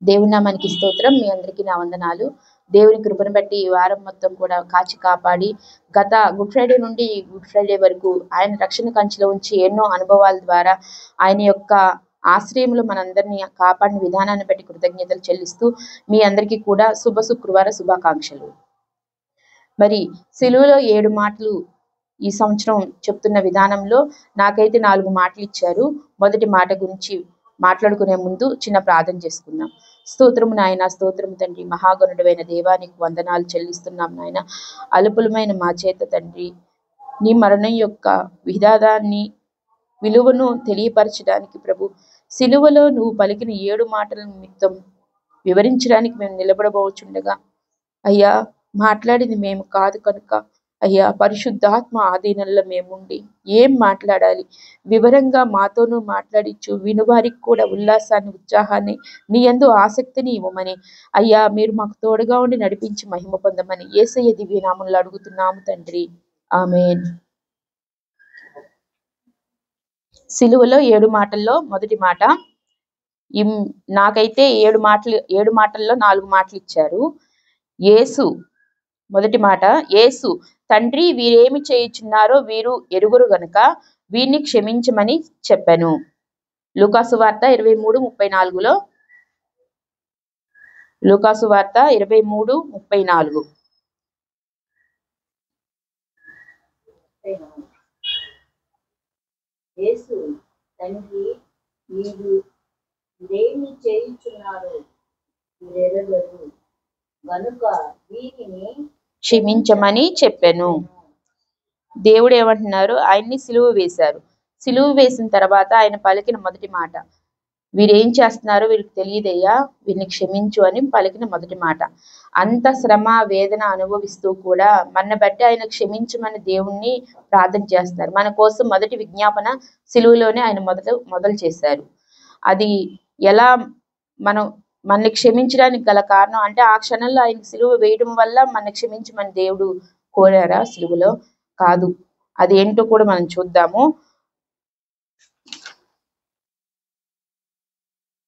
దేవుని నామానికి స్తోత్రం. మీ అందరికీ నా వందనాలు. దేవుని కృపను బట్టి ఈ వారం మొత్తం కూడా కాచి కాపాడి గత గుడ్ ఫ్రైడే నుండి గుడ్ ఫ్రైడే వరకు ఆయన రక్షణ కంచెలో ఉంచి ఎన్నో అనుభవాల ద్వారా ఆయన యొక్క ఆశ్రయంలో మనందరినీ కాపాడిన విధానాన్ని బట్టి కృతజ్ఞతలు చెల్లిస్తూ మీ అందరికీ కూడా శుభ శుక్రవార శుభాకాంక్షలు. మరి సిలువలో 7 మాటలు ఈ సంవత్సరం చెప్తున్న విధానంలో నాకైతే 4 మాటలు ఇచ్చారు. మొదటి మాట గురించి మాట్లాడుకునే ముందు చిన్న ప్రార్థన చేసుకుందాం. స్తోత్రము నాయన, స్తోత్రము తండ్రి, మహాగణుడైన దేవానికి వందనాలు చెల్లిస్తున్నాం నాయన. అల్పులమైన మా చేత తండ్రి నీ మరణం యొక్క విధానాన్ని విలువను తెలియపరచడానికి ప్రభు సిలువలో నువ్వు పలికిన 7 మాటల నిమిత్తం వివరించడానికి మేము నిలబడబోచుండగా అయ్యా మాట్లాడింది మేము కాదు కనుక అయ్యా పరిశుద్ధాత్మ ఆధీనంలో మేముండి ఏం మాట్లాడాలి వివరంగా మాతోనూ మాట్లాడించు, వినువారికి కూడా ఉల్లాసాన్ని ఉత్సాహాన్ని నీ యందు ఆసక్తిని ఇవ్వమని అయ్యా మీరు మాకు తోడుగా ఉండి నడిపించి మహిమ పొందమని యేసయ్య దివ్య నామములో అడుగుతున్నాము తండ్రి, ఆమేన్. సిలువలో 7 మాటల్లో మొదటి మాట నాకైతే 7 మాటల్లో 4 మాటలు ఇచ్చారు. యేసు మొదటి మాట, యేసు తండ్రి వీరేమి చేయుచున్నారో వీరు ఎరుగురు గనుక వీరిని క్షమించమని చెప్పాను. లూకాసు వార్త 23:34లో లూకాసు వార్త 23:34 యేసు తండ్రి వీరేమి చేయుచున్నారో వీరెరుగురు గనుక వీరిని క్షమించమని చెప్పాను. దేవుడు ఏమంటున్నారు? ఆయన్ని సిలువ వేశారు. సిలువ వేసిన తర్వాత ఆయన పలికిన మొదటి మాట, వీరేం చేస్తున్నారో వీరికి తెలియదయ్యా, వీరిని క్షమించు అని పలికిన మొదటి మాట. అంత శ్రమ వేదన అనుభవిస్తూ కూడా మన బట్టి ఆయన క్షమించమని దేవుణ్ణి ప్రార్థన చేస్తున్నారు. మన కోసం మొదటి విజ్ఞాపన సిలువలోనే ఆయన మొదలు చేశారు. అది ఎలా మనల్ని క్షమించడానికి గల కారణం అంటే ఆ క్షణంలో ఆయన సిలువ వేయడం వల్ల మన క్షమించమని దేవుడు కోరారా? సిలువలో కాదు. అదేంటో కూడా మనం చూద్దాము.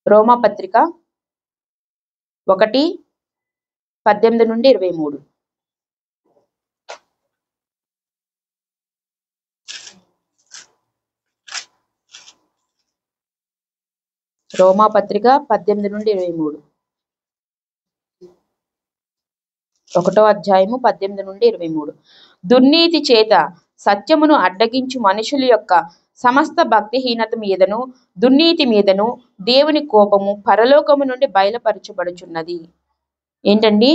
రోమాపత్రిక 1:18-23. రోమాపత్రిక 18-23, 1వ అధ్యాయము 18-23. దుర్నీతి చేత సత్యమును అడ్డగించు మనుషుల యొక్క సమస్త భక్తిహీనత మీదను దుర్నీతి మీదను దేవుని కోపము పరలోకము నుండి బయలుపరచబడుచున్నది. ఏంటండి?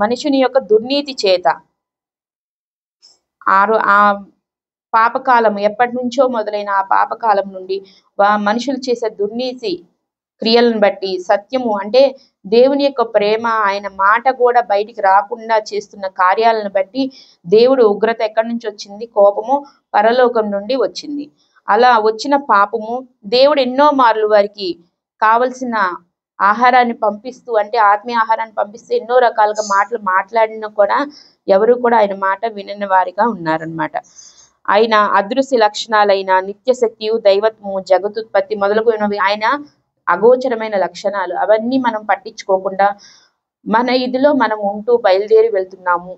మనుషుని యొక్క దుర్నీతి చేత ఆ పాపకాలం ఎప్పటి నుంచో మొదలైన ఆ పాపకాలం నుండి మనుషులు చేసే దుర్నీతి క్రియలను బట్టి సత్యము అంటే దేవుని యొక్క ప్రేమ, ఆయన మాట కూడా బయటికి రాకుండా చేస్తున్న కార్యాలను బట్టి దేవుడు ఉగ్రత ఎక్కడి నుంచి వచ్చింది? కోపము పరలోకం నుండి వచ్చింది. అలా వచ్చిన పాపము దేవుడు ఎన్నో మార్లు వారికి కావలసిన ఆహారాన్ని పంపిస్తూ అంటే ఆత్మీయ ఆహారాన్ని పంపిస్తూ ఎన్నో రకాలుగా మాటలు మాట్లాడినా కూడా ఎవరు కూడా ఆయన మాట వినని వారిగా ఉన్నారనమాట. ఆయన అదృశ్య లక్షణాలైన నిత్యశక్తియు దైవత్వము జగతుత్పత్తి మొదలుగునవి ఆయన అగోచరమైన లక్షణాలు అవన్నీ మనం పట్టించుకోకుండా మన ఇదిలో మనం ఉంటూ బయలుదేరి వెళ్తున్నాము.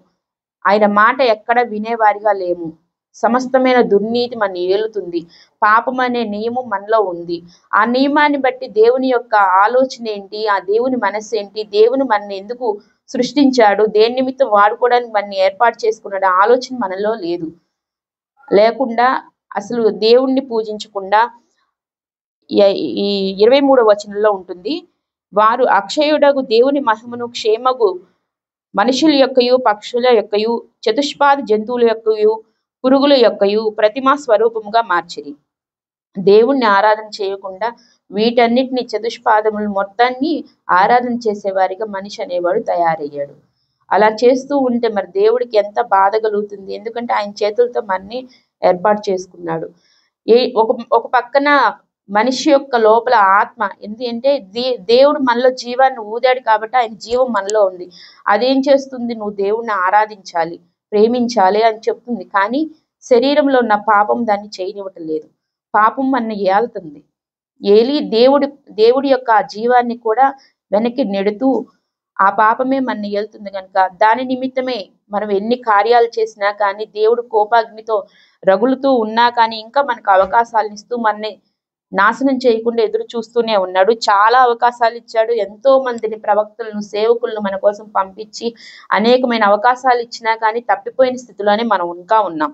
ఆయన మాట ఎక్కడ వినేవారిగా లేము. సమస్తమైన దుర్నీతి మన ఏలుతుంది. పాపం అనే నియమం మనలో ఉంది. ఆ నియమాన్ని బట్టి దేవుని యొక్క ఆలోచన ఏంటి, ఆ దేవుని మనస్సు ఏంటి, దేవుని మనల్ని ఎందుకు సృష్టించాడు, దేని నిమిత్తం వాడుకోవడానికి మనల్ని ఏర్పాటు చేసుకున్నాడు, ఆలోచన మనలో లేకుండా అసలు దేవుణ్ణి పూజించకుండా ఈ 23వ వచనంలో ఉంటుంది, వారు అక్షయుడగు దేవుని మహిమను క్షేమగు మనుషుల యొక్కయు పక్షుల యొక్కయు చతుష్పాది జంతువుల యొక్కయు పురుగుల యొక్కయు ప్రతిమా స్వరూపముగా మార్చిరి. దేవుణ్ణి ఆరాధన చేయకుండా వీటన్నిటిని చతుష్పాదములు మొత్తాన్ని ఆరాధన చేసేవారిగా మనిషి అనేవాడు తయారయ్యాడు. అలా చేస్తూ ఉంటే మరి దేవుడికి ఎంత బాధ కలుగుతుంది? ఎందుకంటే ఆయన చేతులతో మనని ఏర్పాటు చేసుకున్నాడు. ఒక పక్కన మనిషి యొక్క లోపల ఆత్మ ఎందుకంటే దేవుడు మనలో జీవాన్ని ఊదాడు కాబట్టి ఆయన జీవం మనలో ఉంది. అదేం చేస్తుంది? నువ్వు దేవుణ్ణి ఆరాధించాలి, ప్రేమించాలి అని చెప్తుంది. కానీ శరీరంలో ఉన్న పాపం దాన్ని చేయనివ్వటం లేదు. పాపం మన ఏలుతుంది. ఏలి దేవుడి యొక్క ఆ జీవాన్ని కూడా వెనక్కి నెడుతూ ఆ పాపమే మన ఏలుతుంది కనుక దాని నిమిత్తమే మనం ఎన్ని కార్యాలు చేసినా కానీ దేవుడు కోపాగ్నితో రగులుతూ ఉన్నా కానీ ఇంకా మనకు అవకాశాలను ఇస్తూ మనని నాశనం చేయకుండా ఎదురు చూస్తూనే ఉన్నాడు. చాలా అవకాశాలు ఇచ్చాడు. ఎంతో మందిని ప్రవక్తలను, సేవకులను మన కోసం పంపించి అనేకమైన అవకాశాలు ఇచ్చినా కానీ తప్పిపోయిన స్థితిలోనే మనం ఇంకా ఉన్నాం.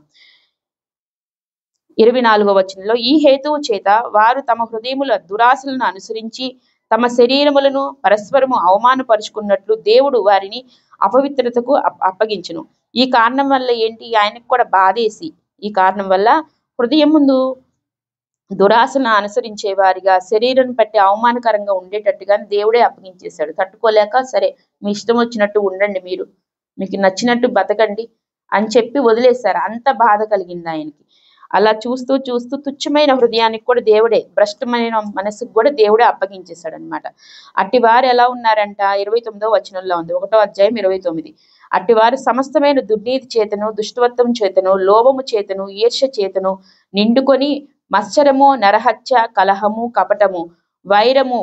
24వ వచనంలో, ఈ హేతువు చేత వారు తమ హృదయముల దురాశలను అనుసరించి తమ శరీరములను పరస్పరము అవమానపరుచుకున్నట్లు దేవుడు వారిని అపవిత్రతకు అప్పగించును. ఈ కారణం వల్ల ఏంటి? ఆయనకు కూడా బాధేసి ఈ కారణం వల్ల హృదయం ముందు దురాశను అనుసరించే వారిగా శరీరం పట్టి అవమానకరంగా ఉండేటట్టుగా దేవుడే అప్పగించేశాడు. తట్టుకోలేక సరే మీ ఇష్టం వచ్చినట్టు ఉండండి, మీరు మీకు నచ్చినట్టు బతకండి అని చెప్పి వదిలేశారు. అంత బాధ కలిగింది ఆయనకి. అలా చూస్తూ చూస్తూ తుచ్చమైన హృదయానికి కూడా దేవుడే, భ్రష్టమైన మనసుకు కూడా దేవుడే అప్పగించేశాడు అనమాట. అట్టివారు ఎలా ఉన్నారంట? 29వ వచనంలో ఉంది, 1వ అధ్యాయం 29. అట్టివారు సమస్తమైన దుర్నీతి చేతను, దుష్టత్వం చేతను, లోభము చేతను, ఈర్ష్య చేతను నిండుకొని మత్సరము, నరహత్య, కలహము, కపటము, వైరము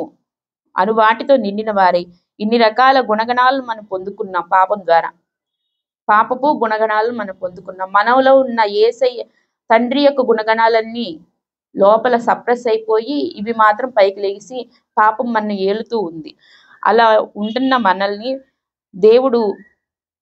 అను వాటితో నిండిన వారై ఇన్ని రకాల గుణగణాలను మనం పొందుకున్నాం పాపం ద్వారా. పాపపు గుణగణాలను మనం పొందుకున్నాం. మనలో ఉన్న యేసయ్య తండ్రి యొక్క గుణగణాలన్నీ లోపల సప్రెస్ అయిపోయి ఇవి మాత్రం పైకి లేచి పాపం మన ఏలుతూ ఉంది. అలా ఉంటున్న మనల్ని దేవుడు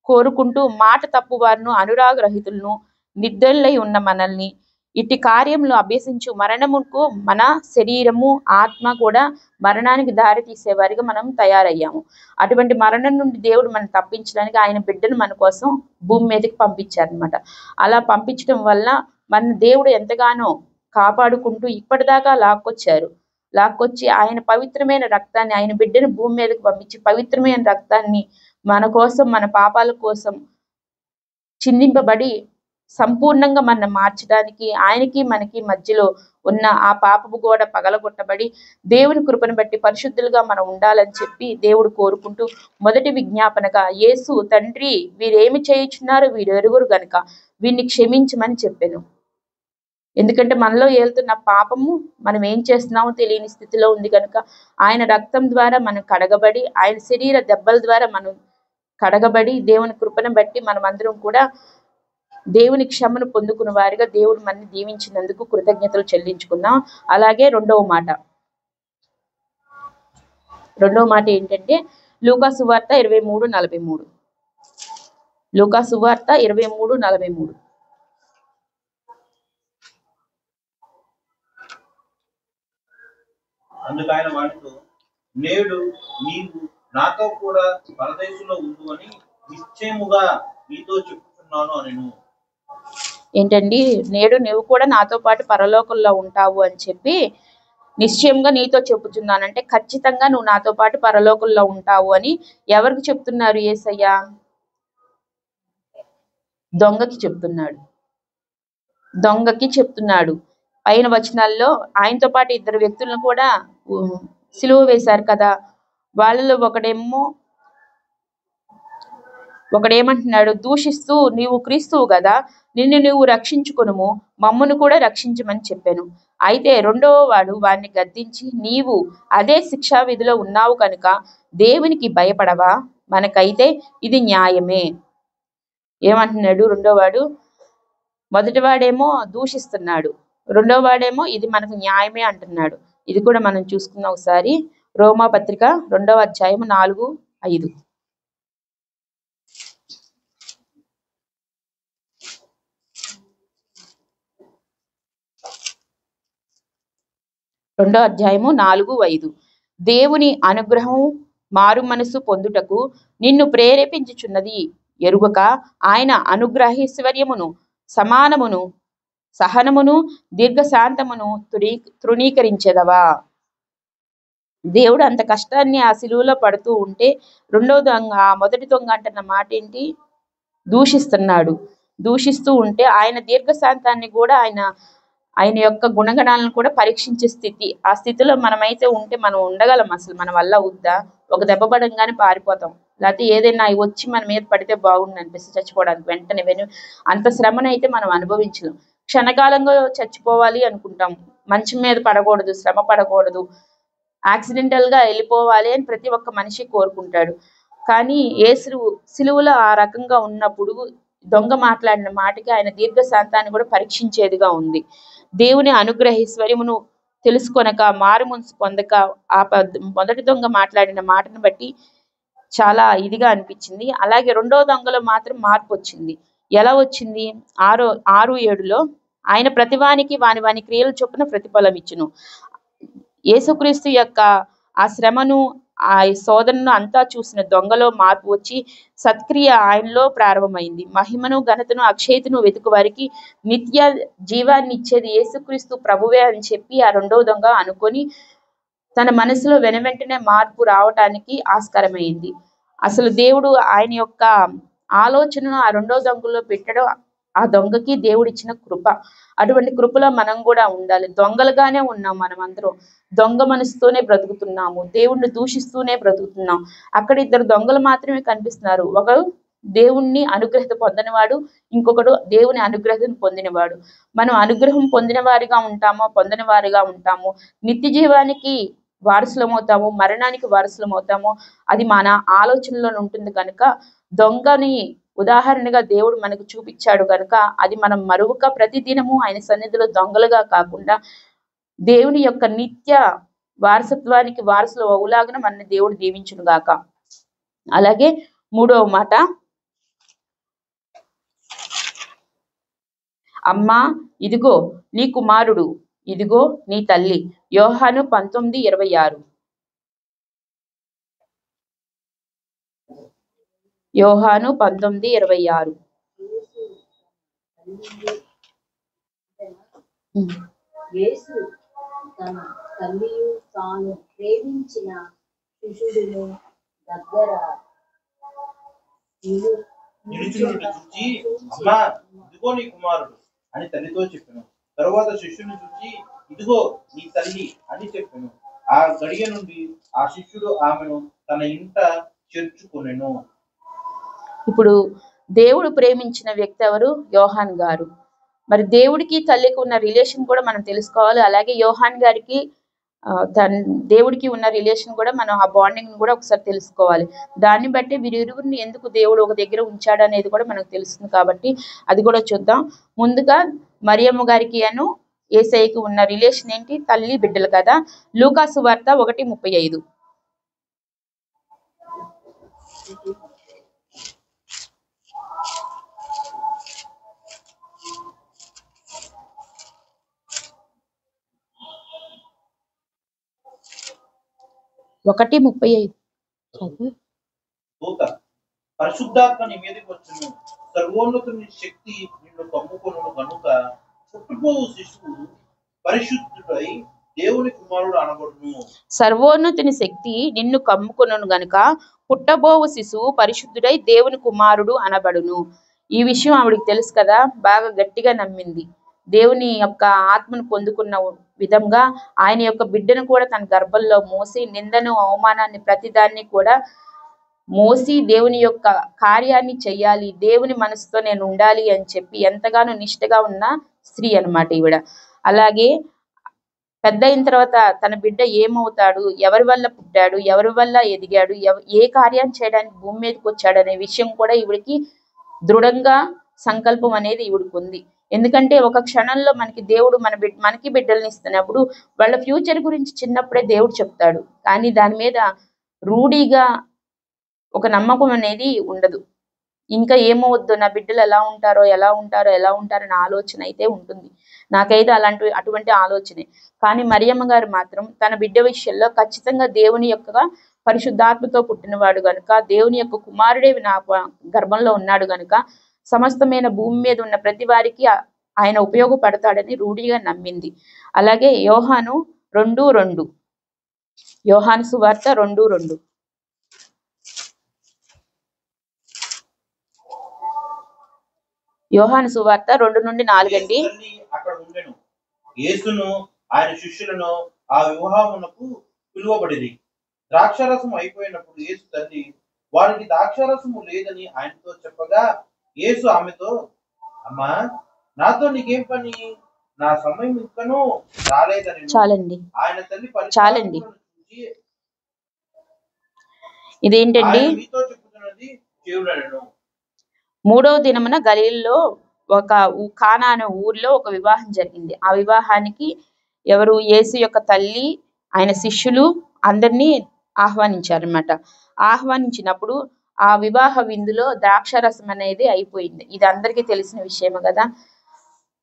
కోరుకుంటూ మాట తప్పు వారిను, అనురాగరహితులను, నిర్దయులై ఉన్న మనల్ని ఇట్టి కార్యములు అభ్యసించు మరణముకు మన శరీరము, ఆత్మ కూడా మరణానికి దారి తీసేవారిగా మనం తయారయ్యాము. అటువంటి మరణం నుండి దేవుడు మనం తప్పించడానికి ఆయన బిడ్డను మన కోసం భూమి మీదకి పంపించారనమాట. అలా పంపించడం వల్ల మన దేవుడు ఎంతగానో కాపాడుకుంటూ ఇప్పటిదాకా లాక్కొచ్చి ఆయన పవిత్రమైన రక్తాన్ని, ఆయన బిడ్డను భూమి మీదకి పంపించి పవిత్రమైన రక్తాన్ని మన కోసం, మన పాపాల కోసం చిందింపబడి సంపూర్ణంగా మన మార్చడానికి, ఆయనకి మనకి మధ్యలో ఉన్న ఆ పాపపు గోడ పగలగొట్టబడి దేవుని కృపను బట్టి పరిశుద్ధులుగా మనం ఉండాలని చెప్పి దేవుడు కోరుకుంటూ మొదటి విజ్ఞాపనగా యేసు, తండ్రి వీరేమి చేయుచున్నారు వీరు ఎరుగురు గనుక వీరిని క్షమించమని చెప్పాను. ఎందుకంటే మనలో ఏలుతున్న పాపము మనం ఏం చేస్తున్నామో తెలియని స్థితిలో ఉంది కనుక ఆయన రక్తం ద్వారా మనం కడగబడి, ఆయన శరీర దెబ్బల ద్వారా మనం కడగబడి దేవుని కృపను బట్టి మనం అందరం కూడా దేవుని క్షమను పొందుకున్న వారిగా దేవుడు మనని దీవించినందుకు కృతజ్ఞతలు చెల్లించుకుందాం. అలాగే రెండవ మాట ఏంటంటే లూకా సువార్త 23:43. లూకా సువార్త 23:43. అందుకు ఆయన వాడితో, నేడు నీవు నాతో కూడా పరదేశంలో ఉండువని నిశ్చయముగా నీతో చెప్పుతున్నాను అనెను. ఏంటండి? నేడు నువ్వు కూడా నాతో పాటు పరలోకంలో ఉంటావు అని చెప్పి నిశ్చయంగా నీతో చెప్పుచున్నానంటే ఖచ్చితంగా నువ్వు నాతో పాటు పరలోకంలో ఉంటావు అని ఎవరికి చెప్తున్నారు? యేసయ్య దొంగకి చెప్తున్నాడు. పైన వచనాల్లో ఆయనతో పాటు ఇద్దరు వ్యక్తులను కూడా సిలువ వేశారు కదా. వాళ్ళలో ఒకడేమంటున్నాడు? దూషిస్తూ, నీవు క్రీస్తువు కదా, నిన్ను నువ్వు రక్షించుకొనుము, మమ్మును కూడా రక్షించమని చెప్పాను. అయితే రెండవ వాడు వాడిని గద్దించి, నీవు అదే శిక్షా విధిలో ఉన్నావు కనుక దేవునికి భయపడవా? మనకైతే ఇది న్యాయమే. ఏమంటున్నాడు రెండో వాడు? మొదటివాడేమో దూషిస్తున్నాడు, రెండో వాడేమో ఇది మనకు న్యాయమే అంటున్నాడు. ఇది కూడా మనం చూసుకున్నాం ఒకసారి. రోమా పత్రిక 2వ అధ్యాయం 4-5. రెండో అధ్యాయము 4-5. దేవుని అనుగ్రహం మారు మనసు పొందుటకు నిన్ను ప్రేరేపించుచున్నది ఎరుగక ఆయన అనుగ్రహైశ్వర్యమును, సమానమును, సహనమును, దీర్ఘశాంతమును తృణీకరించెదవా? దేవుడు అంత కష్టాన్ని ఆ సిలువలో పడుతూ ఉంటే రెండో దొంగ, మొదటి దొంగ అంటున్న మాట ఏంటి? దూషిస్తూ ఉంటే ఆయన దీర్ఘశాంతాన్ని కూడా ఆయన యొక్క గుణగణాలను కూడా పరీక్షించే స్థితి. ఆ స్థితిలో మనమైతే ఉంటే మనం ఉండగలం? అసలు మన వల్ల అవుద్దా? ఒక దెబ్బ పడంగానే పారిపోతాం, లేకపోతే ఏదైనా వచ్చి మన మీద పడితే బాగుండు అనిపిస్తే చచ్చిపోవడానికి వెంటనే అంత శ్రమనైతే మనం అనుభవించలేం. క్షణకాలంగా చచ్చిపోవాలి అనుకుంటాం, మంచం మీద పడకూడదు, శ్రమ పడకూడదు, యాక్సిడెంటల్ గా వెళ్ళిపోవాలి అని ప్రతి ఒక్క మనిషి కోరుకుంటాడు. కానీ యేసు సిలువలో ఆ రకంగా ఉన్నప్పుడు దొంగ మాట్లాడిన మాటకి ఆయన దీర్ఘశాంతాన్ని కూడా పరీక్షించేదిగా ఉంది. దేవుని అనుగ్రహైశ్వర్యమును తెలుసుకొనక మారు మనసు పొందక మొదటి దొంగ మాట్లాడిన మాటను బట్టి చాలా ఇదిగా అనిపించింది. అలాగే రెండవ దొంగలో మాత్రం మార్పు వచ్చింది. ఎలా వచ్చింది? 6:7లో ఆయన ప్రతివానికి వాని వాని క్రియల చొప్పున ప్రతిఫలం ఇచ్చును. యేసుక్రీస్తు యొక్క ఆ శ్రమను, ఆ శోధనను అంతా చూసిన దొంగలో మార్పు వచ్చి సత్క్రియ ఆయనలో ప్రారంభమైంది. మహిమను, ఘనతను, అక్షయతను వెతుకు వారికి నిత్య జీవాన్ని ఇచ్చేది యేసుక్రీస్తు ప్రభువే అని చెప్పి ఆ రెండవ దొంగ అనుకొని తన మనసులో వెనువెంటనే మార్పు రావటానికి ఆస్కారమైంది. అసలు దేవుడు ఆయన యొక్క ఆలోచనను ఆ రెండో దొంగలో పెట్టడం ఆ దొంగకి దేవుడిచ్చిన కృప. అటువంటి కృపలో మనం కూడా ఉండాలి. దొంగలుగానే ఉన్నాం మనం అందరం. దొంగ మనసుతోనే బ్రతుకుతున్నాము, దేవుణ్ణి దూషిస్తూనే బ్రతుకుతున్నాం. అక్కడ ఇద్దరు దొంగలు మాత్రమే కనిపిస్తున్నారు. ఒకడు దేవుణ్ణి అనుగ్రహత పొందినవాడు, ఇంకొకడు దేవుని అనుగ్రహం పొందినవాడు. మనం అనుగ్రహం పొందిన వారిగా ఉంటామో పొందని వారిగా ఉంటామో, నిత్య జీవానికి వారసులమవుతామో మరణానికి వారసులమవుతామో అది మన ఆలోచనలో ఉంటుంది. కనుక దొంగని ఉదాహరణగా దేవుడు మనకు చూపించాడు కనుక అది మనం మరువక ప్రతిదినము ఆయన సన్నిధిలో దొంగలుగా కాకుండా దేవుని యొక్క నిత్య వారసత్వానికి వారసులు అవులాగిన మన దేవుడు దీవించును గాక. అలాగే మూడవ మాట, అమ్మా ఇదిగో నీ కుమారుడు, ఇదిగో నీ తల్లి. యోహాను 19:26. యోహాను 19:26. యేసు తన తల్లియు తాను ప్రేమించిన శిశుడును దగ్గర నిలుచున్నట్టు చూచి, అమ్మా ఇదిగో నీ కుమారుడు అని తల్లితో చెప్పాను. తరువాత శిష్యుని చూచి, ఇదిగో నీ తల్లి అని చెప్పాను. ఆ గడియ నుండి ఆ శిష్యుడు ఆమెను తన ఇంట చేర్చుకొనెను. ఇప్పుడు దేవుడు ప్రేమించిన వ్యక్తి ఎవరు? యోహాన్ గారు. మరి దేవుడికి తల్లికి ఉన్న రిలేషన్ కూడా మనం తెలుసుకోవాలి. అలాగే యోహాన్ గారికి దేవుడికి ఉన్న రిలేషన్ కూడా మనం ఆ బాండింగ్ కూడా ఒకసారి తెలుసుకోవాలి. దాన్ని బట్టి వీరిరువురిని ఎందుకు దేవుడు ఒక దగ్గర ఉంచాడు అనేది కూడా మనకు తెలుస్తుంది. కాబట్టి అది కూడా చూద్దాం. ముందుగా మరియమ్మ గారికి అను యేసయ్యకి ఉన్న రిలేషన్ ఏంటి? తల్లి బిడ్డలు కదా. లూకా సువార్త 1:35. దూత పరిశుద్ధాత్మ నీ మీదకి వచ్చును, సర్వోన్నతుని శక్తి నిన్ను కమ్ముకొనును గనుక పుట్టుబోవు శిశువు పరిశుద్ధుడై దేవుని కుమారుడు అనబడును. సర్వోన్నతుని శక్తి నిన్ను కమ్ముకొనును గనుక పుట్టబోవు శిశువు పరిశుద్ధుడై దేవుని కుమారుడు అనబడును. ఈ విషయం ఆవిడికి తెలుసు కదా, బాగా గట్టిగా నమ్మింది. దేవుని యొక్క ఆత్మను పొందుకున్న విధంగా ఆయన యొక్క బిడ్డను కూడా తన గర్భంలో మోసి నిందను, అవమానాన్ని, ప్రతిదాన్ని కూడా మోసి దేవుని యొక్క కార్యాన్ని చెయ్యాలి, దేవుని మనసుతో నేను ఉండాలి అని చెప్పి ఎంతగానో నిష్ఠగా ఉన్న స్త్రీ అన్నమాట ఈవిడ. అలాగే పెద్ద అయిన తర్వాత తన బిడ్డ ఏమవుతాడు, ఎవరి వల్ల పుట్టాడు, ఎవరి వల్ల ఎదిగాడు, ఏ కార్యాన్ని చేయడానికి భూమి మీదకి వచ్చాడు అనే విషయం కూడా ఈవిడికి దృఢంగా సంకల్పం అనేది ఈవిడికి ఉంది. ఎందుకంటే ఒక క్షణంలో మనకి దేవుడు మనకి బిడ్డల్ని ఇస్తున్నప్పుడు వాళ్ళ ఫ్యూచర్ గురించి చిన్నప్పుడే దేవుడు చెప్తాడు. కానీ దాని మీద రూఢీగా ఒక నమ్మకం అనేది ఉండదు. ఇంకా ఏమవద్దు, నా బిడ్డలు ఎలా ఉంటారో అనే ఆలోచన అయితే ఉంటుంది. నాకైతే అటువంటి ఆలోచనే. కానీ మరియమ్మ గారు మాత్రం తన బిడ్డ విషయంలో ఖచ్చితంగా దేవుని యొక్క పరిశుద్ధాత్మతో పుట్టినవాడు గనుక, దేవుని యొక్క కుమారుడే నా గర్భంలో ఉన్నాడు గనుక సమస్తమైన భూమి మీద ఉన్న ప్రతి వారికి ఆయన ఉపయోగపడతాడని రూఢిగా నమ్మింది. అలాగే యోహాను 2:2. యోహాను సువార్త 2:2. యోహాను సువార్త 2-4 అండి. అక్కడ ఉండెను. యేసును ఆయన శిష్యులను ఆ వివాహమునకు పిలువబడిరి. ద్రాక్షారసం అయిపోయినప్పుడు యేసు తల్లి వారికి ద్రాక్షారసము లేదని ఆయనతో చెప్పగా యేసు ఆమెతో, అమ్మా నాతో నీకేం పని? నా సమయం ఇంకనూ రాలేదని చాలండి, ఆయన తల్లి చాలండి. పరిస్థితులను చూసి ఇదేంటండి? ఆయన మీతో చెప్పుతున్నది చెవులనెను. 3వ దినమున గలిలీలో ఒక కానా అనే ఊరిలో ఒక వివాహం జరిగింది. ఆ వివాహానికి ఎవరు? యేసు యొక్క తల్లి, ఆయన శిష్యులు అందరినీ ఆహ్వానించారనమాట. ఆహ్వానించినప్పుడు ఆ వివాహ విందులో ద్రాక్షారసం అనేది అయిపోయింది. ఇది అందరికీ తెలిసిన విషయమే కదా.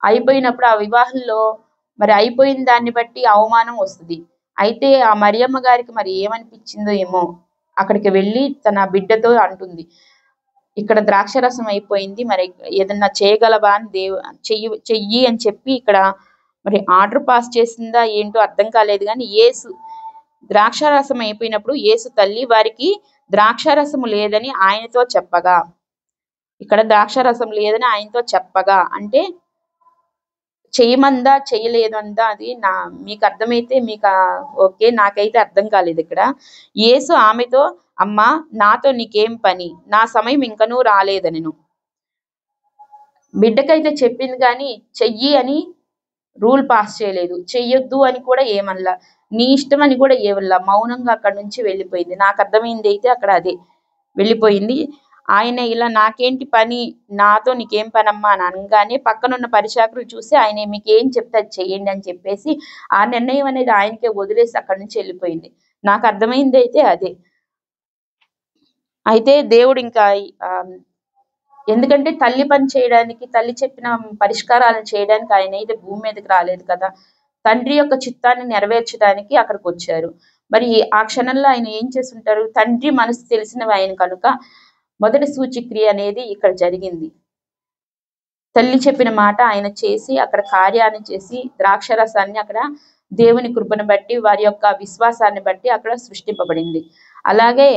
అయిపోయినప్పుడు ఆ వివాహంలో మరి అయిపోయిన దాన్ని బట్టి అవమానం వస్తుంది. అయితే ఆ మరియమ్మ గారికి మరి ఏమనిపించిందో ఏమో, అక్కడికి వెళ్ళి తన బిడ్డతో అంటుంది, ఇక్కడ ద్రాక్షరసం అయిపోయింది, మరి ఏదన్నా చేయగలవా అని చెయ్యి అని చెప్పి ఇక్కడ మరి ఆర్డర్ పాస్ చేసిందా ఏంటో అర్థం కాలేదు. కానీ యేసు ద్రాక్షారసం అయిపోయినప్పుడు యేసు తల్లి వారికి ద్రాక్షారసము లేదని ఆయనతో చెప్పగా, ఇక్కడ ద్రాక్షారసం లేదని ఆయనతో చెప్పగా అంటే చేయమందా చేయలేదందా అది మీకు అర్థమైతే మీకు ఓకే, నాకైతే అర్థం కాలేదు. ఇక్కడ యేసు ఆమెతో, అమ్మా నాతో నీకేం పని, నా సమయం ఇంకనూ రాలేదనెను. బిడ్డకైతే చెప్పింది కానీ చెయ్యి అని రూల్ పాస్ చేయలేదు, చెయ్యొద్దు అని కూడా ఏమనలా, నీ ఇష్టం అని కూడా ఏమనలా. మౌనంగా అక్కడి నుంచి వెళ్ళిపోయింది. నాకు అర్థమైంది అయితే అక్కడ అదే, వెళ్ళిపోయింది. ఆయన ఇలా నాకేంటి పని, నాతో నీకేం పనమ్మా అని అనగానే పక్కనున్న పరిచారకులు చూసి ఆయన మీకు ఏం చెప్తే అది చెయ్యండి అని చెప్పేసి ఆ నిర్ణయం అనేది ఆయనకే వదిలేసి అక్కడి నుంచి వెళ్ళిపోయింది. నాకు అర్థమైంది అయితే అదే. అయితే దేవుడు ఇంకా ఎందుకంటే తల్లి పని చేయడానికి, తల్లి చెప్పిన పరిష్కారాలను చేయడానికి ఆయన అయితే భూమి మీదకి రాలేదు కదా, తండ్రి యొక్క చిత్తాన్ని నెరవేర్చడానికి అక్కడికి వచ్చారు. మరి ఆ క్షణంలో ఆయన ఏం చేస్తుంటారు? తండ్రి మనసు తెలిసినవి ఆయన కనుక మొదటి సూచిక్రియ అనేది ఇక్కడ జరిగింది. తల్లి చెప్పిన మాట ఆయన చేసి అక్కడ కార్యాన్ని చేసి ద్రాక్షరసాన్ని అక్కడ దేవుని కృపను బట్టి వారి యొక్క విశ్వాసాన్ని బట్టి అక్కడ సృష్టింపబడింది. అలాగే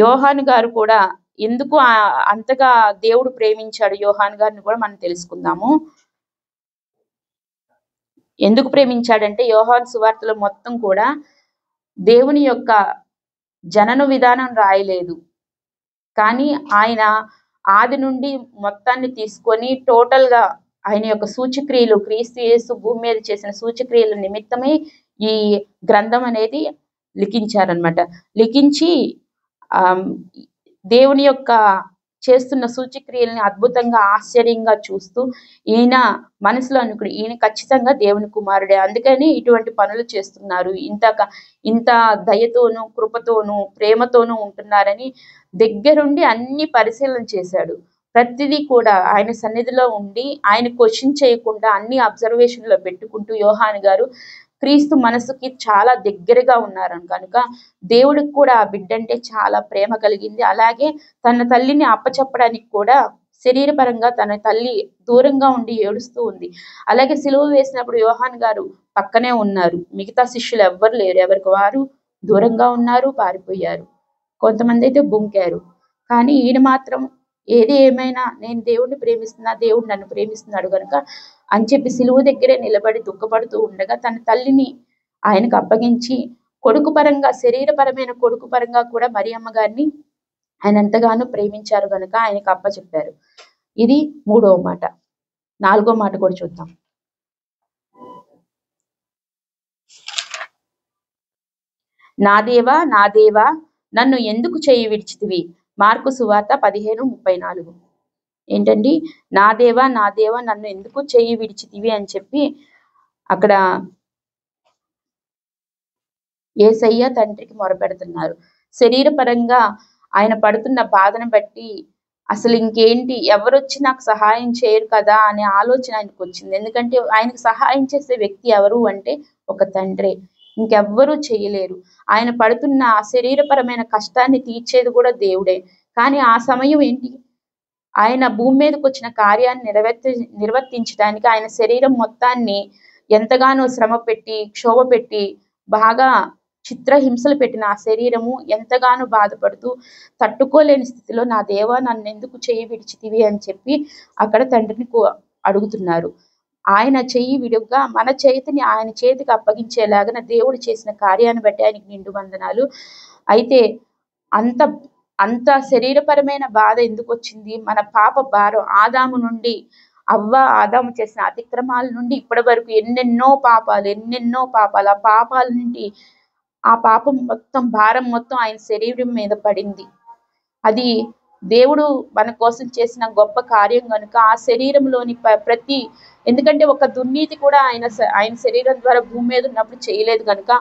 యోహాను గారు కూడా ఎందుకు అంతగా దేవుడు ప్రేమించాడు యోహాను గారిని కూడా మనం తెలుసుకుందాము. ఎందుకు ప్రేమించాడంటే యోహాను సువార్తలో మొత్తం కూడా దేవుని యొక్క జనన విధానం రాయలేదు, కానీ ఆయన ఆది నుండి మొత్తాన్ని తీసుకొని టోటల్ గా ఆయన యొక్క సూచక్రియలు, క్రీస్తు యేసు భూమి మీద చేసిన సూచక్రియల నిమిత్తమే ఈ గ్రంథం అనేది లిఖించారనమాట. లిఖించి దేవుని యొక్క చేస్తున్న సూచక్రియల్ని అద్భుతంగా ఆశ్చర్యంగా చూస్తూ ఈయన మనసులో అనుకుని ఈయన ఖచ్చితంగా దేవుని కుమారుడే, అందుకని ఇటువంటి పనులు చేస్తున్నారు, ఇంత దయతోనూ కృపతోనూ ప్రేమతోనూ ఉంటున్నారని దగ్గరుండి అన్ని పరిశీలన చేశాడు. ప్రతిదీ కూడా ఆయన సన్నిధిలో ఉండి ఆయన క్వశ్చన్ చేయకుండా అన్ని అబ్జర్వేషన్ లో పెట్టుకుంటూ యోహాను గారు క్రీస్తు మనసుకి చాలా దగ్గరగా ఉన్నారు కనుక దేవుడికి కూడా ఆ బిడ్డ అంటే చాలా ప్రేమ కలిగింది. అలాగే తన తల్లిని అప్పచెప్పడానికి కూడా శరీరపరంగా తన తల్లి దూరంగా ఉండి ఏడుస్తూ ఉంది. అలాగే సిలువ వేసినప్పుడు యోహాను గారు పక్కనే ఉన్నారు, మిగతా శిష్యులు ఎవ్వరు లేరు, ఎవరికి వారు దూరంగా ఉన్నారు, పారిపోయారు, కొంతమంది అయితే బొంకారు. కానీ ఈయన మాత్రం ఏది ఏమైనా నేను దేవుడిని ప్రేమిస్తున్నా, దేవుడు నన్ను ప్రేమిస్తున్నాడు కనుక అని చెప్పి సిలువ దగ్గరే నిలబడి దుఃఖపడుతూ ఉండగా తన తల్లిని ఆయనకు అప్పగించి కొడుకు పరంగా, శరీరపరమైన కొడుకు పరంగా కూడా మరియమ్మ గారిని ఆయన ఎంతగానో ప్రేమించారు కనుక ఆయనకు అప్పచెప్పారు. ఇది 3వ మాట. 4వ మాట కూడా చూద్దాం. నా దేవా నా దేవా నన్ను ఎందుకు చేయి విడిచితివి? మార్కు సువార్త 15:34. ఏంటండి? నా దేవా నన్ను ఎందుకు చేయి విడిచితివి అని చెప్పి అక్కడ యేసయ్య తండ్రికి మొరపెడుతున్నారు. శరీరపరంగా ఆయన పడుతున్న బాధను బట్టి అసలు ఇంకేంటి, ఎవరొచ్చి నాకు సహాయం చేయరు కదా అనే ఆలోచన ఆయనకు వచ్చింది. ఎందుకంటే ఆయనకు సహాయం చేసే వ్యక్తి ఎవరు అంటే ఒక తండ్రే, ఇంకెవ్వరూ చేయలేరు. ఆయన పడుతున్న ఆ శరీరపరమైన కష్టాన్ని తీర్చేది కూడా దేవుడే. కానీ ఆ సమయం ఏంటి, ఆయన భూమి మీదకి వచ్చిన కార్యాన్ని నిర్వర్తించడానికి ఆయన శరీరం మొత్తాన్ని ఎంతగానో శ్రమ పెట్టి క్షోభ పెట్టి బాగా చిత్రహింసలు పెట్టిన ఆ శరీరము ఎంతగానో బాధపడుతూ తట్టుకోలేని స్థితిలో నా దేవా నన్ను ఎందుకు చెయ్యి విడిచితివి అని చెప్పి అక్కడ తండ్రిని అడుగుతున్నారు. ఆయన చెయ్యి విడుగ్గా మన చేతిని ఆయన చేతికి అప్పగించేలాగా దేవుడు చేసిన కార్యాన్ని బట్టి ఆయనకి నిండు వందనాలు. అయితే అంత శరీరపరమైన బాధ ఎందుకు వచ్చింది? మన పాప భారం ఆదాము నుండి అవ్వ ఆదాము చేసిన అతిక్రమాల నుండి ఇప్పటి వరకు ఎన్నెన్నో పాపాలు, ఆ పాపాల నుండి ఆ పాపం మొత్తం భారం మొత్తం ఆయన శరీరం మీద పడింది. అది దేవుడు మన కోసం చేసిన గొప్ప కార్యం కనుక ఆ శరీరంలోని ప్రతి, ఎందుకంటే ఒక దుర్నీతి కూడా ఆయన శరీరం ద్వారా భూమి మీద ఉన్నప్పుడు చేయలేదు కనుక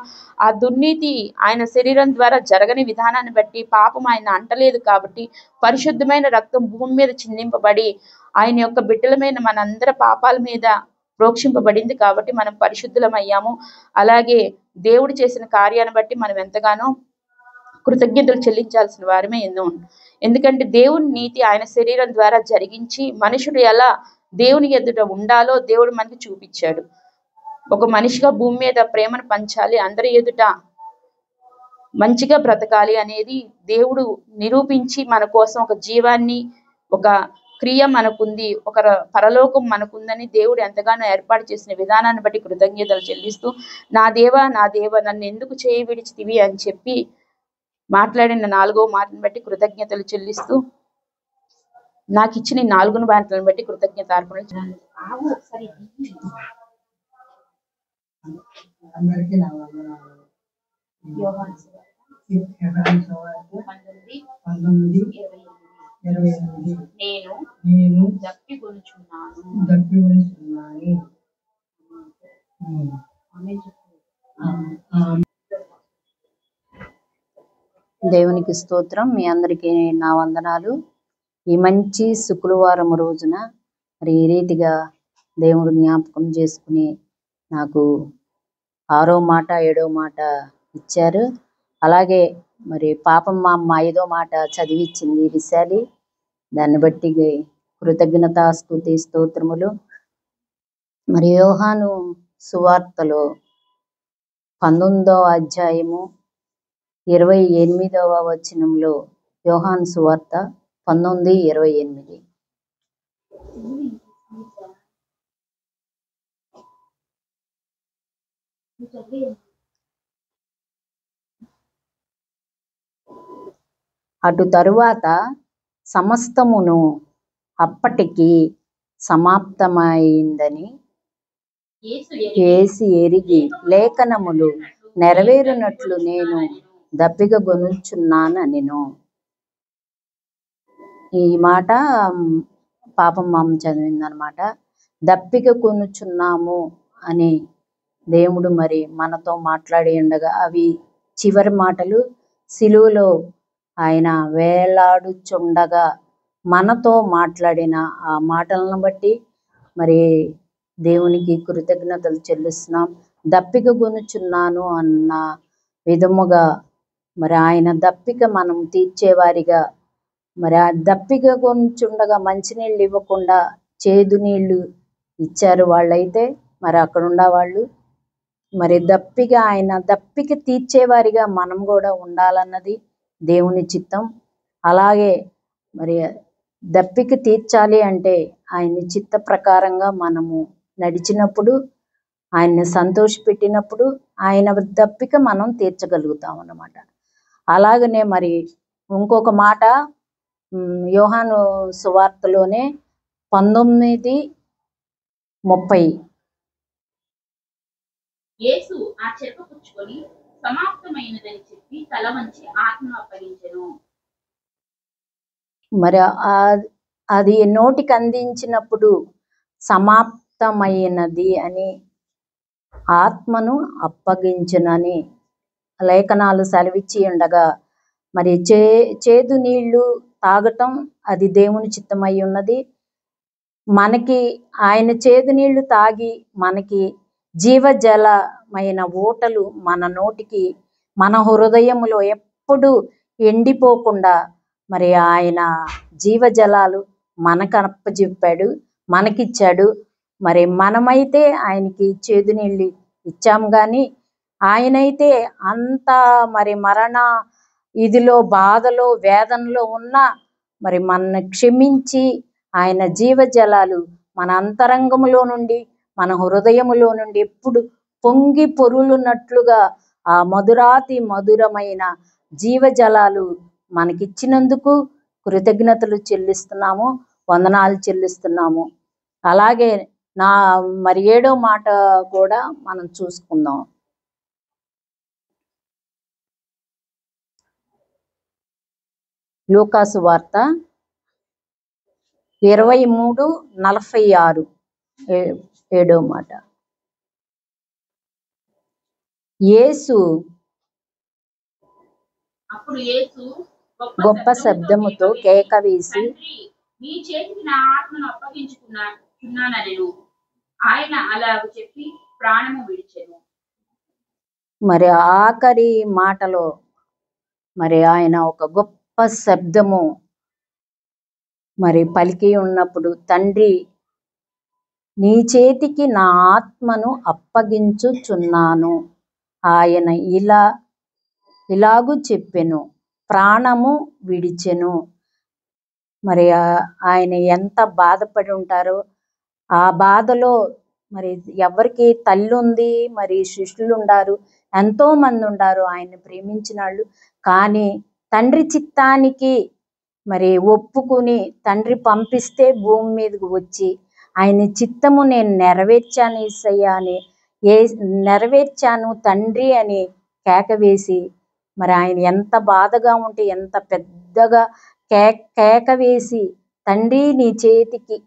ఆ దుర్నీతి ఆయన శరీరం ద్వారా జరగని విధానాన్ని బట్టి పాపం ఆయన అంటలేదు కాబట్టి పరిశుద్ధమైన రక్తం భూమి మీద చిందింపబడి ఆయన యొక్క బిడ్డలమైన మనందరి పాపాల మీద ప్రోక్షింపబడింది కాబట్టి మనం పరిశుద్ధులమయ్యాము. అలాగే దేవుడు చేసిన కార్యాన్ని బట్టి మనం ఎంతగానో కృతజ్ఞతలు చెల్లించాల్సిన వారమే ఎందుకంటే దేవుని నీతి ఆయన శరీరం ద్వారా జరిగించి మనుషుడు ఎలా దేవుని ఎదుట ఉండాలో దేవుడు మనకి చూపించాడు. ఒక మనిషిగా భూమి మీద ప్రేమను పంచాలి, అందరి ఎదుట మంచిగా బ్రతకాలి అనేది దేవుడు నిరూపించి మన కోసం ఒక జీవాన్ని, ఒక క్రియ మనకుంది, ఒక పరలోకం మనకుందని దేవుడు ఎంతగానో ఏర్పాటు చేసిన విధానాన్ని బట్టి కృతజ్ఞతలు చెల్లిస్తూ, నా దేవా నన్ను ఎందుకు చేయి విడిచితివి అని చెప్పి మాట్లాడిన 4వ మాటను బట్టి కృతజ్ఞతలు చెల్లిస్తూ, నాకు ఇచ్చిన 4 మాటలను బట్టి కృతజ్ఞత అర్పణ. అందరికీ నా వందనాలు. యోహాను సువార్త 19:28 నేను దప్పిగొనుచున్నాను. దేవునికి స్తోత్రం. మీ అందరికీ నా వందనాలు. ఈ మంచి శుక్రవారం రోజున మరి ఈ రీతిగా దేవుడు జ్ఞాపకం చేసుకుని నాకు 6వ మాట 7వ మాట ఇచ్చారు. అలాగే మరి పాపం మా అమ్మ 5వ మాట చదివిచ్చింది విశాలి. దాన్ని బట్టి కృతజ్ఞత స్తుతి స్తోత్రములు. మరి యోహాను సువార్తలో 19వ అధ్యాయము 28వ వచనంలో, యోహాను సువార్త 19:28. అటు తరువాత సమస్తమును అప్పటికి సమాప్తమైందని యేసు ఎరిగి లేఖనములు నెరవేరునట్లు నేను దప్పిగొనుచున్నానెను. ఈ మాట పాపం మామ చదివిందనమాట. దప్పిక కొనుచున్నాము అని దేవుడు మరి మనతో మాట్లాడి ఉండగా అవి చివరి మాటలు. సిలువలో ఆయన వేలాడుచుండగా మనతో మాట్లాడిన ఆ మాటలను బట్టి మరి దేవునికి కృతజ్ఞతలు చెల్లిస్తున్నాం. దప్పిక కొనుచున్నాను అన్న విధముగా మరి ఆయన దప్పిక మనం తీర్చేవారిగా, మరి ఆ దప్పిక కొనుచుండగా మంచినీళ్ళు ఇవ్వకుండా చేదు నీళ్లు ఇచ్చారు వాళ్ళైతే, మరి అక్కడ ఉండేవాళ్ళు. మరి ఆయన దప్పిక తీర్చేవారిగా మనం కూడా ఉండాలన్నది దేవుని చిత్తం. అలాగే మరి దప్పిక తీర్చాలి అంటే ఆయన చిత్త ప్రకారంగా మనము నడిచినప్పుడు, ఆయన్ని సంతోషపెట్టినప్పుడు ఆయన దప్పిక మనం తీర్చగలుగుతాం అన్నమాట. అలాగనే మరి ఇంకొక మాట యోహాను సువార్తలోనే 19:30. యేసు ఆ చెక్క పుచ్చుకొని సమాప్తమైనదని చెప్పి తల వంచి ఆత్మను అప్పగించెను. మరి అది నోటికి అందించినప్పుడు సమాప్తమైనది అని ఆత్మను అప్పగించునని లేఖనాలు సెలవిచ్చి ఉండగా, మరి చేదు నీళ్లు తాగటం అది దేవుని చిత్తమై ఉన్నది. మనకి ఆయన చేదు నీళ్లు తాగి మనకి జీవజలమైన ఊటలు మన నోటికి, మన హృదయములో ఎప్పుడు ఎండిపోకుండా మరి ఆయన జీవజలాలు మనకు అప్పచెప్పాడు, మనకిచ్చాడు. మరి మనమైతే ఆయనకి చేదు నీళ్ళు ఇచ్చాము, కానీ ఆయనైతే అంత మరి మరణ ఇదిలో, బాధలో, వేదనలో ఉన్న మరి మనల్ని క్షమించి ఆయన జీవజలాలు మన అంతరంగములో నుండి, మన హృదయములో నుండి ఎప్పుడు పొంగి పొరులున్నట్లుగా ఆ మధురాతి మధురమైన జీవజలాలు మనకిచ్చినందుకు కృతజ్ఞతలు చెల్లిస్తున్నాము, వందనాలు చెల్లిస్తున్నాము. అలాగే మరి 7వ మాట కూడా మనం చూసుకుందాం. లూకాసు వార్త 23:46 7వ మాట. యేసు అప్పుడు యేసు గొప్ప శబ్దముతో కేక వేసి, తండ్రి, నీ చేతికి నా ఆత్మను అప్పగించుకున్నానెను. ఆయన అలాగ చెప్పి ప్రాణము విడిచెను. మరి ఆఖరి మాటలో మరి ఆయన ఒక గొప్ప శబ్దము మరి పలికి ఉన్నప్పుడు, తండ్రి నీ చేతికి నా ఆత్మను అప్పగించుచున్నాను. ఆయన ఇలాగు చెప్పెను, ప్రాణము విడిచెను. మరి ఆయన ఎంత బాధపడి ఉంటారో, ఆ బాధలో మరి ఎవరికి తల్లి ఉంది, మరి శిష్యులు ఉండారు, ఎంతో మంది ఉండారు ఆయన్ని ప్రేమించిన వాళ్ళు. కానీ తండ్రి చిత్తానికి మరి ఒప్పుకుని తండ్రి పంపిస్తే భూమి మీదకు వచ్చి ఆయన చిత్తము నేను నెరవేర్చాను యేసయ్యా అని, నెరవేర్చాను తండ్రి అని కేక వేసి, మరి ఆయన ఎంత బాధగా ఉంటే ఎంత పెద్దగా కేక వేసి, తండ్రి నీ చేతికి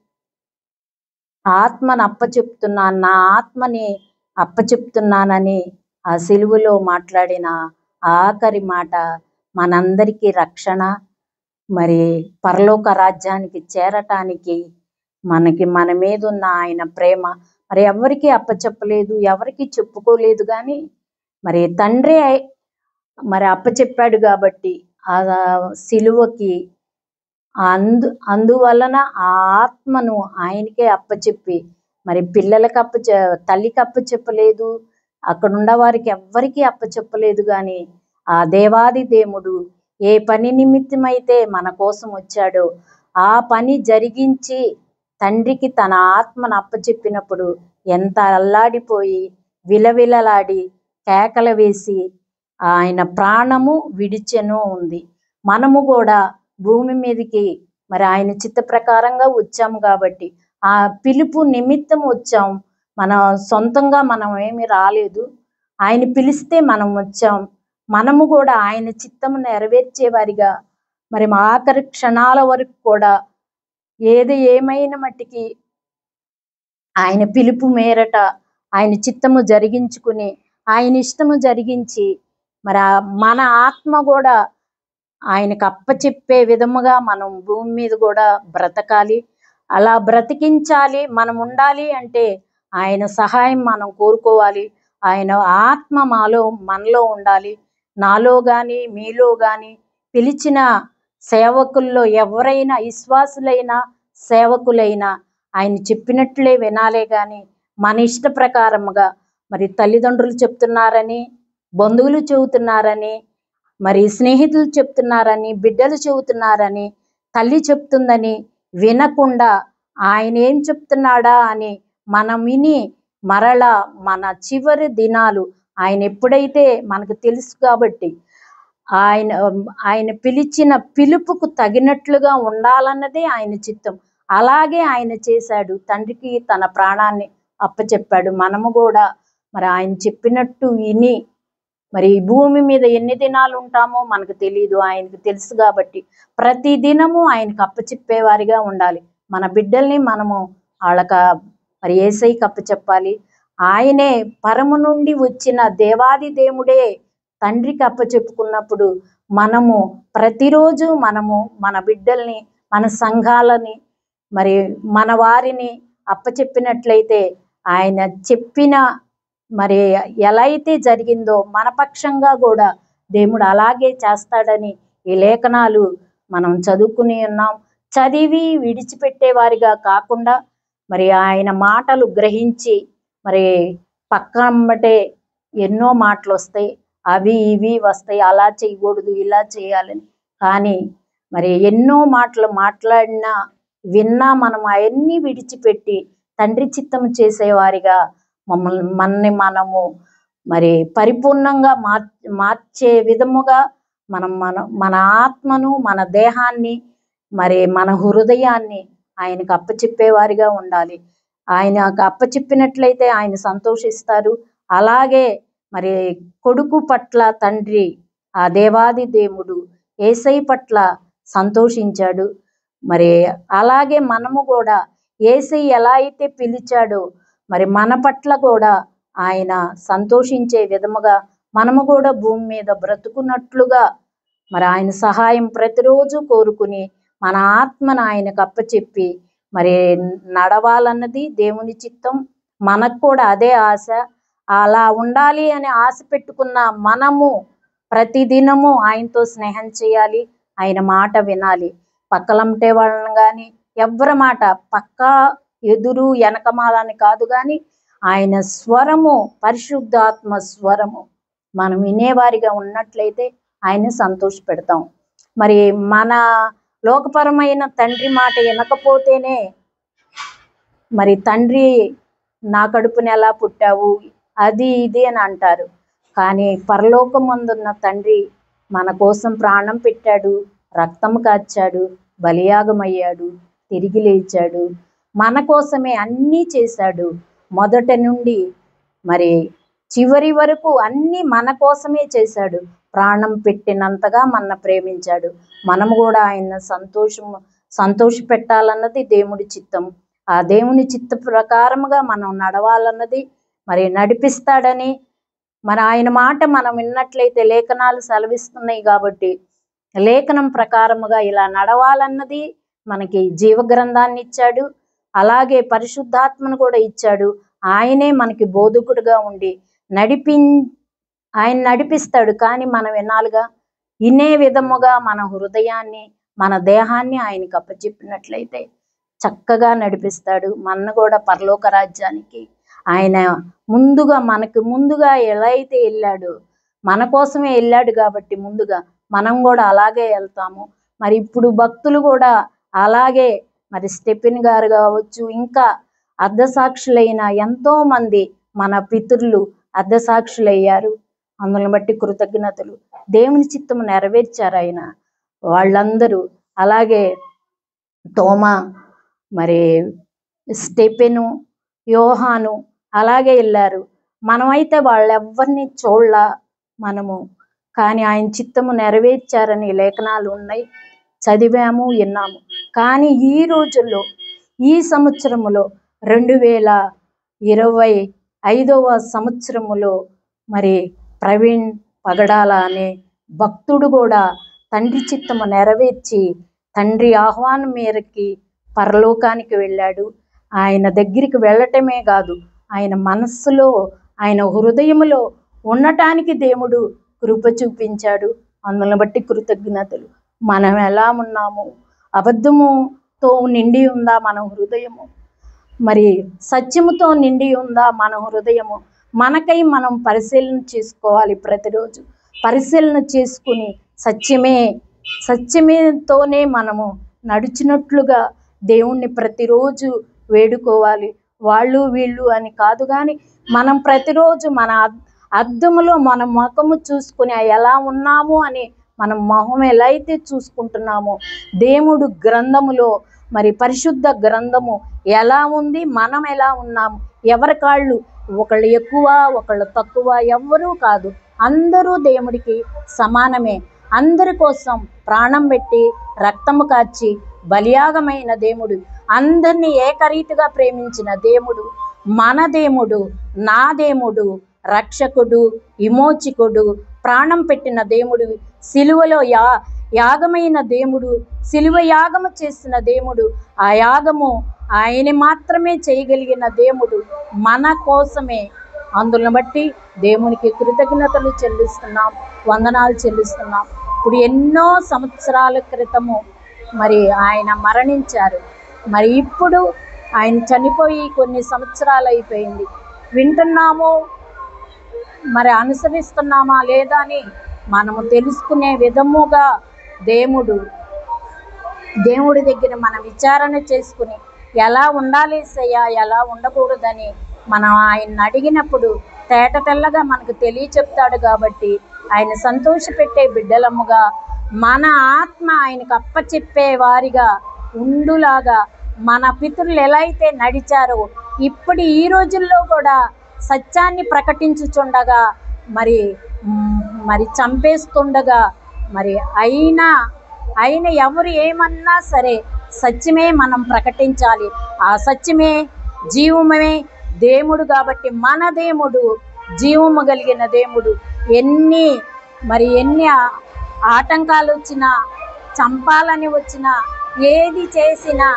ఆత్మను అప్పచెప్తున్నాను, నా ఆత్మని అప్పచెప్తున్నానని ఆ సిలువలో మాట్లాడిన ఆఖరి మాట మనందరికీ రక్షణ, మరి పరలోక రాజ్యానికి చేరటానికి మన మీద ఉన్న ఆయన ప్రేమ మరి ఎవరికి అప్పచెప్పలేదు, ఎవరికి చెప్పుకోలేదు. కానీ మరి తండ్రి మరి అప్పచెప్పాడు కాబట్టి ఆ సిలువకి అందువలన ఆ ఆత్మను ఆయనకే అప్పచెప్పి, మరి పిల్లలకు తల్లికి అప్పచెప్పలేదు, అక్కడ ఉన్న వారికి ఎవ్వరికి అప్పచెప్పలేదు. కానీ ఆ దేవాది దేవుడు ఏ పని నిమిత్తమైతే మన కోసం వచ్చాడో ఆ పని జరిగించి తండ్రికి తన ఆత్మను అప్పచెప్పినప్పుడు ఎంత అల్లాడిపోయి విలవిలలాడి కేకలు వేసి ఆయన ప్రాణము విడిచెను ఉంది. మనము కూడా భూమి మీదకి మరి ఆయన చిత్త ప్రకారంగా వచ్చాము కాబట్టి, ఆ పిలుపు నిమిత్తం వచ్చాం. మన సొంతంగా మనం ఏమి రాలేదు, ఆయన పిలిస్తే మనం వచ్చాం. మనము కూడా ఆయన చిత్తము నెరవేర్చేవారిగా మరి ఆఖరి క్షణాల వరకు కూడా ఏది ఏమైన మట్టికి ఆయన పిలుపు మేరట ఆయన చిత్తము జరిగించుకుని, ఆయన ఇష్టము జరిగించి మరి మన ఆత్మ కూడా ఆయనకు అప్పచెప్పే విధముగా మనం భూమి మీద కూడా బ్రతకాలి. అలా బ్రతికించాలి. మనం ఉండాలి అంటే ఆయన సహాయం మనం కోరుకోవాలి. ఆయన ఆత్మ మనలో ఉండాలి. నాలో కానీ మీలో కానీ పిలిచిన సేవకుల్లో ఎవరైనా, విశ్వాసులైనా సేవకులైనా ఆయన చెప్పినట్లే వినాలే. కానీ మన ఇష్ట ప్రకారముగా మరి తల్లిదండ్రులు చెప్తున్నారని, బంధువులు చెబుతున్నారని, మరి స్నేహితులు చెప్తున్నారని, బిడ్డలు చెబుతున్నారని, తల్లి చెప్తుందని వినకుండా ఆయన ఏం చెప్తున్నాడా అని మనం విని మరలా మన చివరి దినాలు ఆయన ఎప్పుడైతే మనకు తెలుసు కాబట్టి ఆయన పిలిచిన పిలుపుకు తగినట్లుగా ఉండాలన్నదే ఆయన చిత్తం. అలాగే ఆయన చేశాడు. తండ్రికి తన ప్రాణాన్ని అప్పచెప్పాడు. మనము కూడా మరి ఆయన చెప్పినట్టు విని, మరి ఈ భూమి మీద ఎన్ని దినాలు ఉంటామో మనకు తెలియదు, ఆయనకు తెలుసు. కాబట్టి ప్రతి దినము ఆయనకు అప్పచెప్పేవారిగా ఉండాలి. మన బిడ్డల్ని మనము వాళ్ళకి మరి యేసయ్యకి అప్పచెప్పాలి. ఆయనే పరము నుండి వచ్చిన దేవాది దేవుడే తండ్రికి అప్పచెప్పుకున్నప్పుడు మనము ప్రతిరోజు మన బిడ్డల్ని, మన సంఘాలని, మరి మన వారిని అప్పచెప్పినట్లయితే ఆయన చెప్పిన మరి ఎలా అయితే జరిగిందో మన పక్షంగా కూడా దేవుడు అలాగే చేస్తాడని ఈ లేఖనాలు మనం చదువుకుని ఉన్నాం. చదివి విడిచిపెట్టేవారిగా కాకుండా మరి ఆయన మాటలు గ్రహించి, మరి పక్కనమ్మటే ఎన్నో మాటలు వస్తాయి, అవి ఇవి వస్తాయి, అలా చేయకూడదు ఇలా చేయాలని. కానీ మరి ఎన్నో మాటలు మాట్లాడినా విన్నా మనం అవన్నీ విడిచిపెట్టి తండ్రి చిత్తం చేసేవారిగా మనము మరి పరిపూర్ణంగా మార్చే విధముగా మన ఆత్మను, మన దేహాన్ని, మరి మన హృదయాన్ని ఆయనకు అప్పచెప్పేవారిగా ఉండాలి. ఆయనకు అప్పచెప్పినట్లయితే ఆయన సంతోషిస్తారు. అలాగే మరి కొడుకు పట్ల తండ్రి ఆ దేవాది దేవుడు యేసయ్య పట్ల సంతోషించాడు. మరి అలాగే మనము కూడా యేసయ్య ఎలా అయితే పిలిచాడో మరి మన పట్ల కూడా ఆయన సంతోషించే విధముగా మనము కూడా భూమి మీద బ్రతుకున్నట్లుగా మరి ఆయన సహాయం ప్రతిరోజు కోరుకుని మన ఆత్మను ఆయనకు అప్పచెప్పి మరి నడవాలన్నది దేవుని చిత్తం. మనకు కూడా అదే ఆశ. అలా ఉండాలి అని ఆశ పెట్టుకున్న మనము ప్రతిదినము ఆయనతో స్నేహం చేయాలి, ఆయన మాట వినాలి. పక్కలంటే వాళ్ళని కానీ ఎవరి మాట పక్క ఎదురు వెనకమాలని కాదు, కానీ ఆయన స్వరము, పరిశుద్ధాత్మ స్వరము మనం వినేవారిగా ఉన్నట్లయితే ఆయన సంతోషపెడతాం. మరి మన లోకపరమైన తండ్రి మాట వినకపోతేనే మరి తండ్రి నా కడుపున ఎలా పుట్టావు అది ఇది అని అంటారు. కానీ పరలోకమందున్న తండ్రి మన కోసం ప్రాణం పెట్టాడు, రక్తం కార్చాడు, బలియాగమయ్యాడు, తిరిగి లేచాడు, మన కోసమే అన్నీ చేశాడు. మొదటి నుండి మరి చివరి వరకు అన్నీ మన కోసమే చేశాడు. ప్రాణం పెట్టినంతగా మన ప్రేమించాడు. మనము కూడా ఆయన సంతోషపెట్టాలన్నది దేవుడి చిత్తం. ఆ దేవుని చిత్త ప్రకారముగా మనం నడవాలన్నది మరి నడిపిస్తాడని మరి ఆయన మాట మనం విన్నట్లయితే లేఖనాలు సెలవిస్తున్నాయి. కాబట్టి లేఖనం ప్రకారముగా ఇలా నడవాలన్నది మనకి జీవగ్రంథాన్ని ఇచ్చాడు. అలాగే పరిశుద్ధాత్మను కూడా ఇచ్చాడు. ఆయనే మనకి బోధకుడుగా ఉండి ఆయన నడిపిస్తాడు. కానీ మనం వినాలిగా. వినే విధముగా మన హృదయాన్ని, మన దేహాన్ని ఆయనకు అప్పచెప్పినట్లయితే చక్కగా నడిపిస్తాడు. మనను కూడా పరలోక రాజ్యానికి ఆయన మనకు ముందుగా ఎలా అయితే వెళ్ళాడో, మన కోసమే వెళ్ళాడు కాబట్టి ముందుగా మనం కూడా అలాగే వెళ్తాము. మరి ఇప్పుడు భక్తులు కూడా అలాగే మరి స్టెఫెన్ గారు కావచ్చు, ఇంకా అర్ధసాక్షులైన ఎంతో మంది మన పితరులు అర్ధసాక్షులయ్యారు. అందుని బట్టి కృతజ్ఞతలు. దేవుని చిత్తము నెరవేర్చారు ఆయన వాళ్ళందరూ. అలాగే తోమా, మరి స్టెఫెను, యోహాను అలాగే వెళ్ళారు. మనమైతే వాళ్ళెవ్వరిని చూడలా మనము, కానీ ఆయన చిత్తము నెరవేర్చారని లేఖనాలు ఉన్నాయి, చదివాము, విన్నాము. కానీ ఈ రోజుల్లో, ఈ సంవత్సరములో 2025వ సంవత్సరములో మరి ప్రవీణ్ పగడాల అనే భక్తుడు కూడా తండ్రి చిత్తము నెరవేర్చి తండ్రి ఆహ్వానం మేరకి పరలోకానికి వెళ్ళాడు. ఆయన దగ్గరికి వెళ్ళటమే కాదు, ఆయన మనస్సులో, ఆయన హృదయములో ఉండటానికి దేవుడు కృప చూపించాడు. అందుని బట్టి కృతజ్ఞతలు. మనం ఎలా ఉన్నాము? అబద్ధముతో నిండి ఉందా మన హృదయము? మరి సత్యముతో నిండి ఉందా మన హృదయము? మనకై మనం పరిశీలన చేసుకోవాలి. ప్రతిరోజు పరిశీలన చేసుకుని సత్యమేతోనే మనము నడిచినట్లుగా దేవుణ్ణి ప్రతిరోజు వేడుకోవాలి. వాళ్ళు వీళ్ళు అని కాదు, కానీ మనం ప్రతిరోజు మన అద్దములో మన ముఖము చూసుకుని ఎలా ఉన్నాము అని మనం మొహం ఎలా అయితే చూసుకుంటున్నామో, దేవుడు గ్రంథములో మరి పరిశుద్ధ గ్రంథము ఎలా ఉంది, మనం ఎలా ఉన్నాము, ఎవరి కాళ్ళు, ఒకళ్ళు ఎక్కువ ఒకళ్ళు తక్కువ ఎవ్వరూ కాదు, అందరూ దేవుడికి సమానమే. అందరి కోసం ప్రాణం పెట్టి రక్తము కార్చి బలియాగమైన దేవుడు, అందరినీ ఏకరీతిగా ప్రేమించిన దేవుడు, మన దేవుడు, నా దేవుడు, రక్షకుడు, విమోచకుడు, ప్రాణం పెట్టిన దేవుడు, సిలువలో యాగమైన దేవుడు, సిలువ యాగము చేసిన దేవుడు, ఆ యాగము ఆయన మాత్రమే చేయగలిగిన దేవుడు మన కోసమే. అందుని బట్టి దేవునికి కృతజ్ఞతలు చెల్లిస్తున్నాం, వందనాలు చెల్లిస్తున్నాం. ఇప్పుడు ఎన్నో సంవత్సరాల క్రితము మరి ఆయన మరణించారు. మరి ఇప్పుడు ఆయన చనిపోయి కొన్ని సంవత్సరాలు అయిపోయింది. వింటున్నాము, మరి అనుసరిస్తున్నామా లేదా అని మనము తెలుసుకునే విధముగా దేవుడి దగ్గర మనం విచారణ చేసుకుని ఎలా ఉండాలి సయ్యా, ఎలా ఉండకూడదని మనం ఆయన అడిగినప్పుడు తేట తెల్లగా మనకు తెలియచెప్తాడు. కాబట్టి ఆయన సంతోషపెట్టే బిడ్డలముగా మన ఆత్మ ఆయనకు అప్పచెప్పే వారిగా ఉండులాగా మన పితరులు ఎలా అయితే నడిచారో ఇప్పుడు ఈ రోజుల్లో కూడా సత్యాన్ని ప్రకటించుచుండగా మరి మరి చంపేస్తుండగా మరి అయినా ఎవరు ఏమన్నా సరే సత్యమే మనం ప్రకటించాలి. ఆ సత్యమే జీవమే దేవుడు కాబట్టి మన దేవుడు జీవము కలిగిన దేవుడు. ఎన్ని ఆటంకాలు వచ్చినా, చంపాలని వచ్చినా, ఏది చేసినా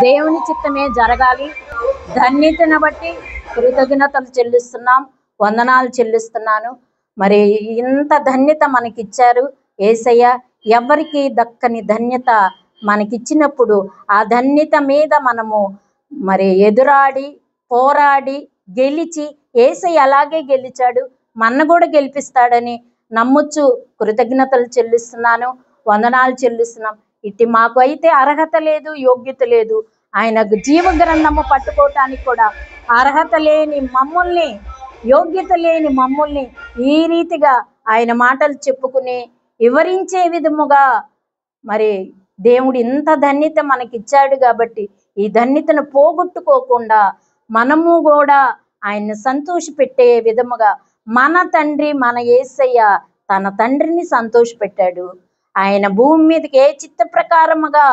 దేవుని చిత్తమే జరగాలి. ధన్యతను బట్టి కృతజ్ఞతలు చెల్లిస్తున్నాం, వందనాలు చెల్లిస్తున్నాను. మరి ఇంత ధన్యత మనకిచ్చారు యేసయ్య. ఎవరికి దక్కని ధన్యత మనకిచ్చినప్పుడు ఆ ధన్యత మీద మనము మరి ఎదురాడి పోరాడి గెలిచి, యేసయ్య అలాగే గెలిచాడు, మన కూడా గెలిపిస్తాడని నమ్మొచ్చు. కృతజ్ఞతలు చెల్లిస్తున్నాను, వందనాలు చెల్లిస్తున్నాం. ఇట్టి మాకు అయితే అర్హత లేదు, యోగ్యత లేదు. ఆయన జీవ గ్రంథము పట్టుకోవటానికి కూడా అర్హత లేని మమ్మల్ని, యోగ్యత లేని మమ్మల్ని ఈ రీతిగా ఆయన మాటలు చెప్పుకుని వివరించే విధముగా మరి దేవుడు ఇంత ధన్యత మనకిచ్చాడు కాబట్టి ఈ ధన్యతను పోగొట్టుకోకుండా మనము కూడా ఆయన్ని సంతోషపెట్టే విధముగా మన తండ్రి మన యేసయ్య తన తండ్రిని సంతోషపెట్టాడు. ఆయన భూమి మీదకి ఏ చిత్త ప్రకారముగా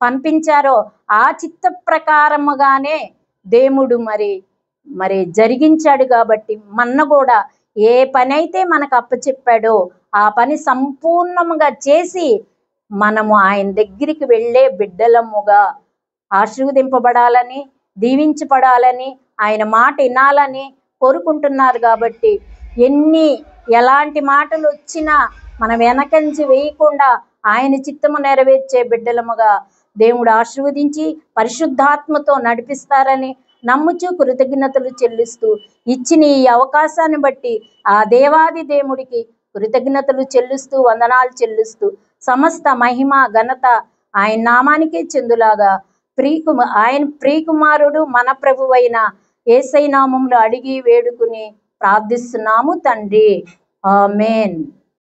పంపించారో ఆ చిత్త ప్రకారముగానే దేవుడు మరి జరిగించాడు. కాబట్టి మన కూడా ఏ పని అయితే మనకు అప్పచెప్పాడో ఆ పని సంపూర్ణముగా చేసి మనము ఆయన దగ్గరికి వెళ్ళే బిడ్డలముగా ఆశీర్వదింపబడాలని, దీవించబడాలని, ఆయన మాట వినాలని కోరుకుంటున్నారు. కాబట్టి ఎలాంటి మాటలు వచ్చినా మనం వెనకంచి వేయకుండా ఆయన చిత్తము నెరవేర్చే బిడ్డలముగా దేవుడు ఆశీర్వదించి పరిశుద్ధాత్మతో నడిపిస్తారని నమ్ముచు కృతజ్ఞతలు చెల్లిస్తూ ఇచ్చిన ఈ అవకాశాన్ని బట్టి ఆ దేవాది దేవుడికి కృతజ్ఞతలు చెల్లిస్తూ వందనాలు చెల్లిస్తూ సమస్త మహిమ ఘనత ఆయన నామానికే చెందులాగా ఆయన ప్రియకుమారుడు మన ప్రభువైన యేసయ్య నామములో అడిగి వేడుకుని ప్రార్థిస్తున్నాము తండ్రి. ఆమేన్.